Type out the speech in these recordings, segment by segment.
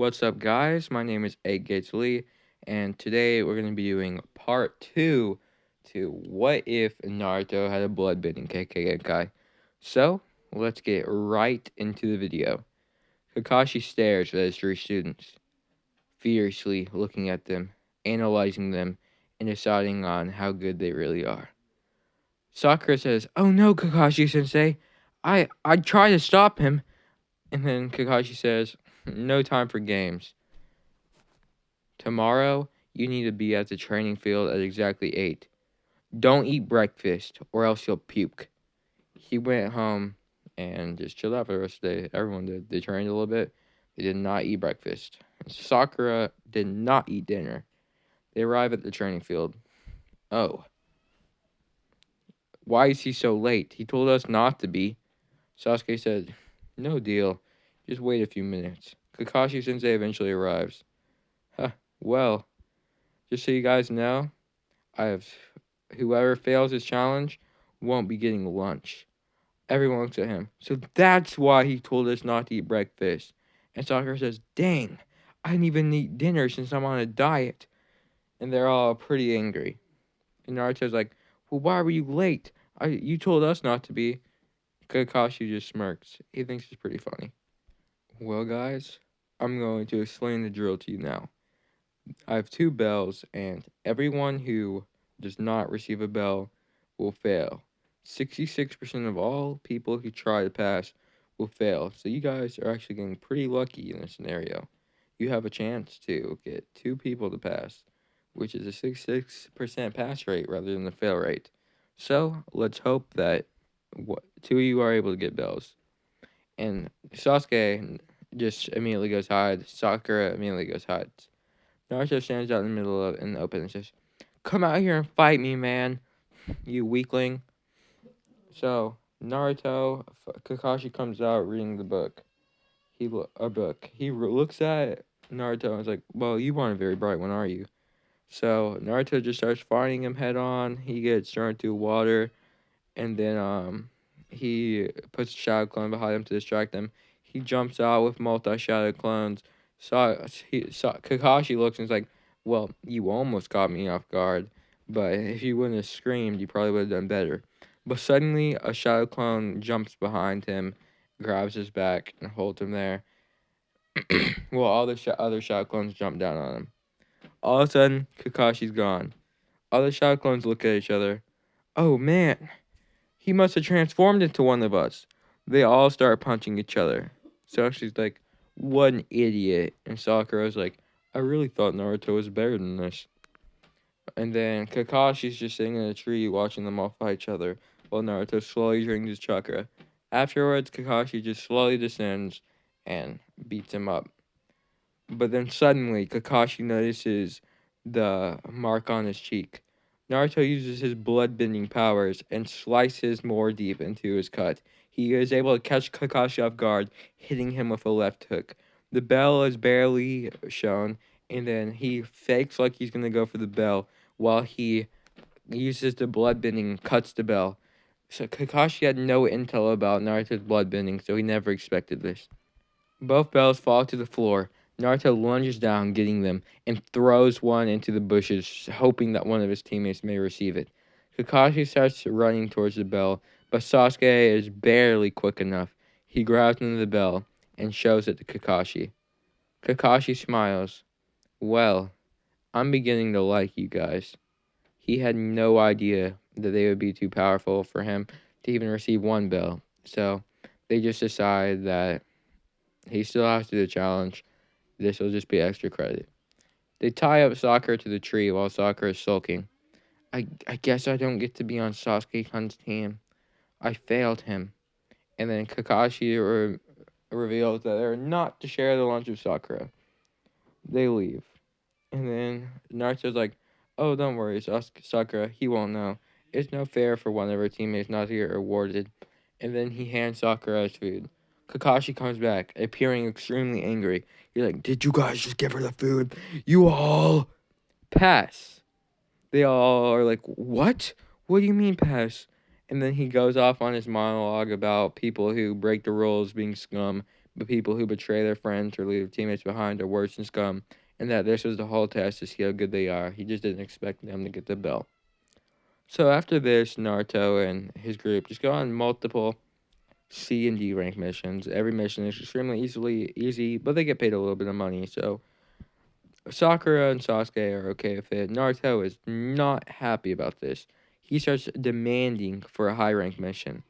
What's up, guys? My name is Egg Gates Lee, and today we're going to be doing part 2 to What If Naruto Had a Bloodbending kekkei genkai. So, let's get right into the video. Kakashi stares at his three students, fiercely looking at them, analyzing them, and deciding on how good they really are. Sakura says, "Oh no, Kakashi-sensei, I'd try to stop him." And then Kakashi says, "No time for games. Tomorrow, you need to be at the training field at exactly 8. Don't eat breakfast, or else you'll puke." He went home and just chilled out for the rest of the day. Everyone did. They trained a little bit. They did not eat breakfast. Sakura did not eat dinner. They arrive at the training field. "Oh, why is he so late? He told us not to be." Sasuke said, "No deal. Just wait a few minutes." Kakashi Sensei eventually arrives. Huh, well, just so you guys know, I have whoever fails this challenge won't be getting lunch. Everyone looks at him. So that's why he told us not to eat breakfast. And Sakura says, "Dang, I didn't even eat dinner since I'm on a diet." And they're all pretty angry. And Naruto's like, "Well, why were you late? You told us not to be." Kakashi just smirks. He thinks it's pretty funny. Well, guys, I'm going to explain the drill to you now. I have two bells, and everyone who does not receive a bell will fail. 66% of all people who try to pass will fail. So you guys are actually getting pretty lucky in this scenario. You have a chance to get two people to pass, which is a 66% pass rate rather than the fail rate. So let's hope that two of you are able to get bells. And Sasuke just immediately goes hide. Sakura immediately goes hide. Naruto stands out in the middle of in the open and says, "Come out here and fight me, man, you weakling." So Naruto, Kakashi comes out reading the book. He looks at Naruto and is like, "Well, you aren't a very bright one, are you?" So Naruto just starts fighting him head on. He gets thrown into water, and then he puts a shadow clone behind him to distract him. He jumps out with multi shadow clones. Kakashi looks and is like, "Well, you almost caught me off guard, but if you wouldn't have screamed, you probably would have done better." But suddenly, a shadow clone jumps behind him, grabs his back, and holds him there. While all the other shadow clones jump down on him. All of a sudden, Kakashi's gone. Other shadow clones look at each other. "Oh man, he must have transformed into one of us." They all start punching each other. Sashi's like, "What an idiot." And Sakura's like, "I really thought Naruto was better than this." And then Kakashi's just sitting in a tree watching them all fight each other while Naruto slowly drains his chakra. Afterwards, Kakashi just slowly descends and beats him up. But then suddenly, Kakashi notices the mark on his cheek. Naruto uses his blood-bending powers and slices more deep into his cut. He is able to catch Kakashi off guard, hitting him with a left hook. The bell is barely shown, and then he fakes like he's going to go for the bell while he uses the blood-bending and cuts the bell. So Kakashi had no intel about Naruto's blood-bending, so he never expected this. Both bells fall to the floor. Naruto lunges down, getting them, and throws one into the bushes, hoping that one of his teammates may receive it. Kakashi starts running towards the bell, but Sasuke is barely quick enough. He grabs into the bell and shows it to Kakashi. Kakashi smiles. "Well, I'm beginning to like you guys." He had no idea that they would be too powerful for him to even receive one bell, so they just decide that he still has to do the challenge. This will just be extra credit. They tie up Sakura to the tree while Sakura is sulking. I guess I don't get to be on Sasuke-kun's team. I failed him." And then Kakashi reveals that they're not to share the lunch with Sakura. They leave. And then Naruto's like, "Oh, don't worry, Sakura, he won't know. It's no fair for one of her teammates not to get rewarded." And then he hands Sakura his food. Kakashi comes back, appearing extremely angry. He's like, "Did you guys just give her the food? You all pass." They all are like, "What? What do you mean pass?" And then he goes off on his monologue about people who break the rules being scum, but people who betray their friends or leave teammates behind are worse than scum, and that this was the whole test to see how good they are. He just didn't expect them to get the belt. So after this, Naruto and his group just go on multiple C and D rank missions. Every mission is extremely easy, but they get paid a little bit of money. So Sakura and Sasuke are okay with it. Naruto is not happy about this. He starts demanding for a high rank mission.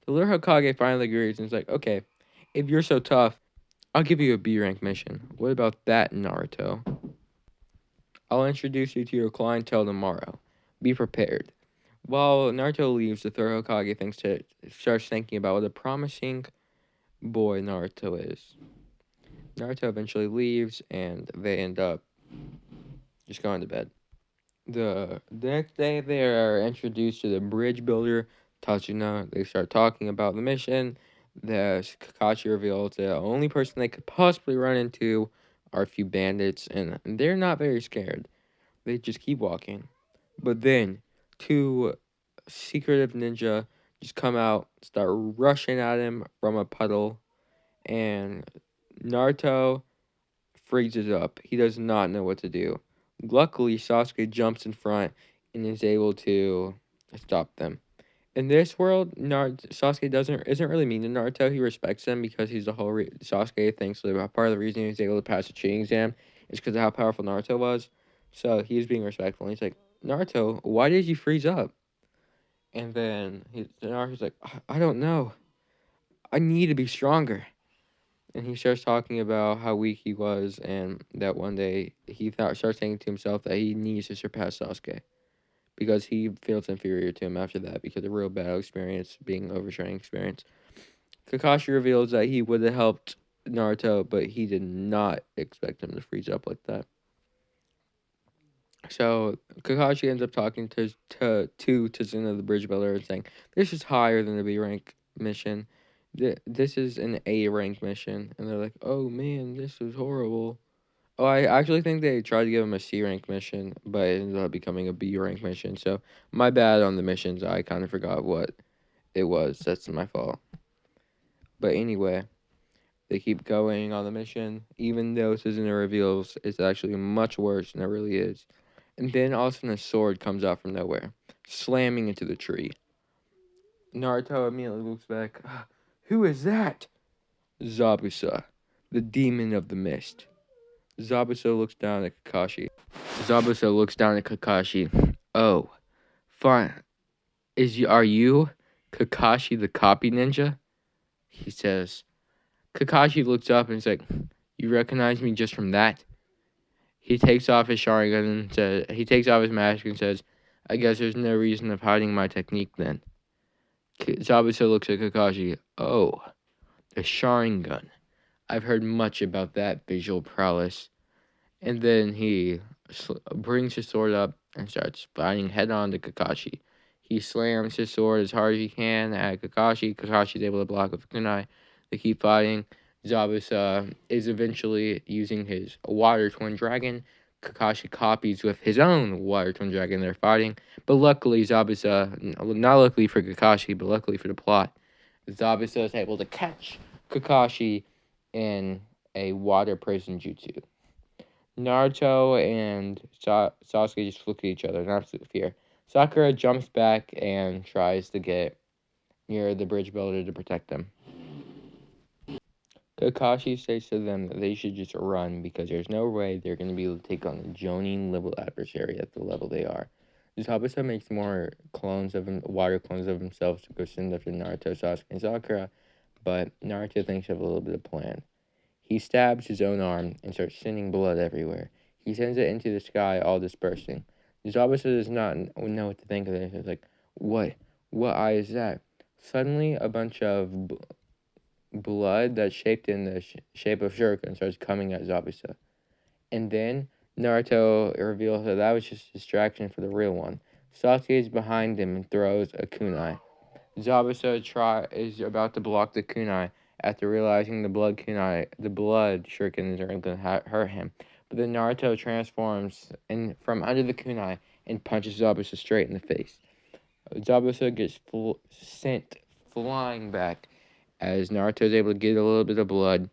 The little Hokage finally agrees and is like, okay, if you're so tough, I'll give you a B rank mission. What about that, Naruto? I'll introduce you to your clientele tomorrow. Be prepared. While Naruto leaves, the third Hokage starts thinking about what a promising boy Naruto is. Naruto eventually leaves, and they end up just going to bed. The next day, they are introduced to the bridge builder, Tachina. They start talking about the mission. The Kakashi reveals the only person they could possibly run into are a few bandits, and they're not very scared. They just keep walking. But then, two secretive ninja just come out, start rushing at him from a puddle, and Naruto freezes up. He does not know what to do. Luckily, Sasuke jumps in front and is able to stop them. In this world, Sasuke isn't really mean to Naruto. He respects him because he's the whole Sasuke thinks that part of the reason he was able to pass the cheating exam is because of how powerful Naruto was. So he's being respectful. And he's like, Naruto, why did you freeze up? And then Naruto's like, I don't know. I need to be stronger. And he starts talking about how weak he was, and that one day starts saying to himself that he needs to surpass Sasuke because he feels inferior to him after that because of a real battle experience being overtraining experience. Kakashi reveals that he would have helped Naruto, but he did not expect him to freeze up like that. So Kakashi ends up talking to Tazuna the bridge builder and saying, "This is higher than the B rank mission. This is an A rank mission." And they're like, "Oh man, this is horrible." Oh, I actually think they tried to give him a C rank mission, but it ended up becoming a B rank mission. So my bad on the missions. I kind of forgot what it was. That's my fault. But anyway, they keep going on the mission, even though Suzuki reveals it's actually much worse than it really is. And then all of a sudden a sword comes out from nowhere, slamming into the tree. Naruto immediately looks back. Who is that? Zabuza, the demon of the mist. Zabuza looks down at Kakashi. Oh, fine. Are you Kakashi the copy ninja? He says. Kakashi looks up and is like, "You recognize me just from that?" He takes off his Sharingan and he takes off his mask and says, "I guess there's no reason of hiding my technique then." Zabuza looks at Kakashi. Oh, the Sharingan. I've heard much about that visual prowess. And then he brings his sword up and starts fighting head on to Kakashi. He slams his sword as hard as he can at Kakashi. Kakashi's able to block with kunai. They keep fighting. Zabuza is eventually using his water twin dragon. Kakashi copies with his own water twin dragon. They're fighting. But luckily, not luckily for Kakashi, but luckily for the plot, Zabuza is able to catch Kakashi in a water prison jutsu. Naruto and Sasuke just look at each other in absolute fear. Sakura jumps back and tries to get near the bridge builder to protect them. Kakashi says to them that they should just run because there's no way they're going to be able to take on the Jonin level adversary at the level they are. Zabuza makes more water clones of himself to go send after Naruto, Sasuke, and Sakura, but Naruto thinks of a little bit of plan. He stabs his own arm and starts sending blood everywhere. He sends it into the sky, all dispersing. Zabuza does not know what to think of this. It's like, what? What eye is that? Suddenly, a bunch of blood that's shaped in the shape of shuriken starts coming at Zabuza. And then Naruto reveals that was just a distraction for the real one. Sasuke is behind him and throws a kunai. Zabuza is about to block the kunai after realizing the blood shurikens are going to hurt him. But then Naruto transforms from under the kunai and punches Zabuza straight in the face. Zabuza gets sent flying back, as Naruto is able to get a little bit of blood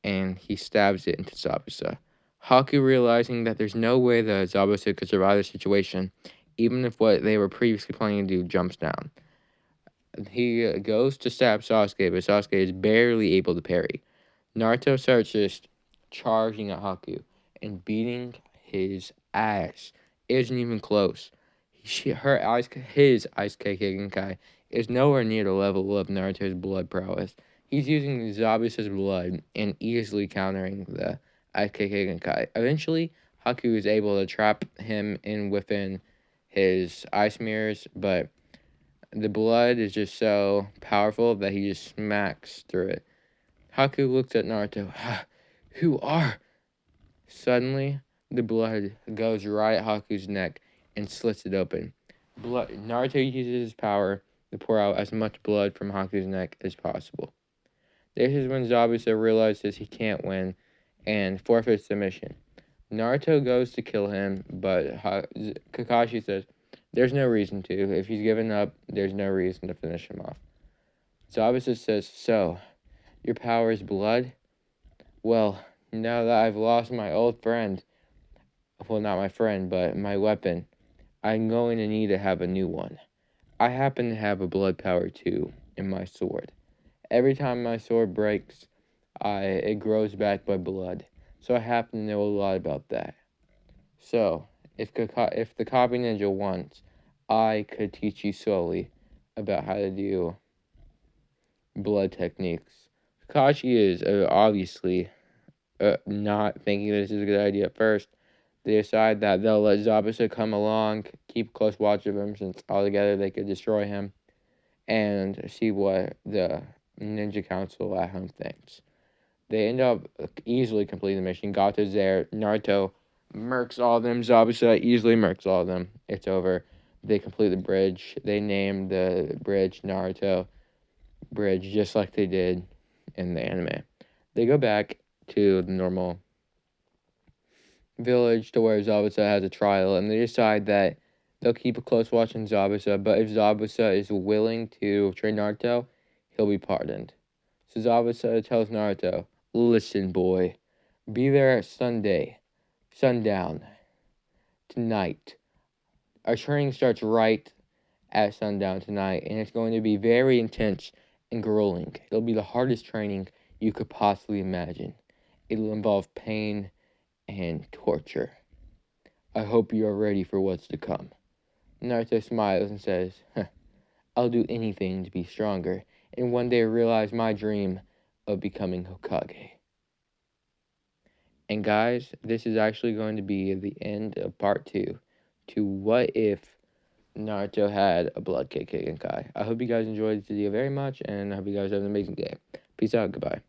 and he stabs it into Zabuza. Haku, realizing that there's no way that Zabuza could survive the situation, even if what they were previously planning to do jumps down. He goes to stab Sasuke, but Sasuke is barely able to parry. Naruto starts just charging at Haku and beating his ass. It isn't even close. His ice genkai is nowhere near the level of Naruto's blood prowess. He's using Zabuza's blood and easily countering the ice genkai. Eventually, Haku is able to trap him in within his ice mirrors, but the blood is just so powerful that he just smacks through it. Haku looks at Naruto. Who are? Suddenly, the blood goes right at Haku's neck and slits it open. Naruto uses his power to pour out as much blood from Haku's neck as possible. This is when Zabuza realizes he can't win and forfeits the mission. Naruto goes to kill him, but Kakashi says there's no reason to. If he's given up, there's no reason to finish him off. Zabuza says, so, your power is blood? Well, now that I've lost my old friend, well, not my friend, but my weapon, I'm going to need to have a new one. I happen to have a blood power too in my sword. Every time my sword breaks, it grows back by blood. So I happen to know a lot about that. So, if the copy ninja wants, I could teach you slowly about how to do blood techniques. Kakashi is obviously not thinking this is a good idea at first. They decide that they'll let Zabuza come along, keep close watch of him, since altogether they could destroy him, and see what the Ninja Council at home thinks. They end up easily completing the mission. Gato's there. Naruto murks all of them. Zabuza easily murks all of them. It's over. They complete the bridge. They name the bridge Naruto Bridge, just like they did in the anime. They go back to the normal village to where Zabuza has a trial, and they decide that they'll keep a close watch on Zabuza, but if Zabuza is willing to train Naruto, he'll be pardoned. So Zabuza tells Naruto, listen, boy, be there at sundown, tonight. Our training starts right at sundown tonight, and it's going to be very intense and grueling. It'll be the hardest training you could possibly imagine. It'll involve pain and torture. I hope you are ready for what's to come. Naruto smiles and says, I'll do anything to be stronger, and one day realize my dream of becoming Hokage. And guys, this is actually going to be the end of part 2 to what if Naruto had a blood kekkei genkai. I hope you guys enjoyed this video very much, and I hope you guys have an amazing day. Peace out, goodbye.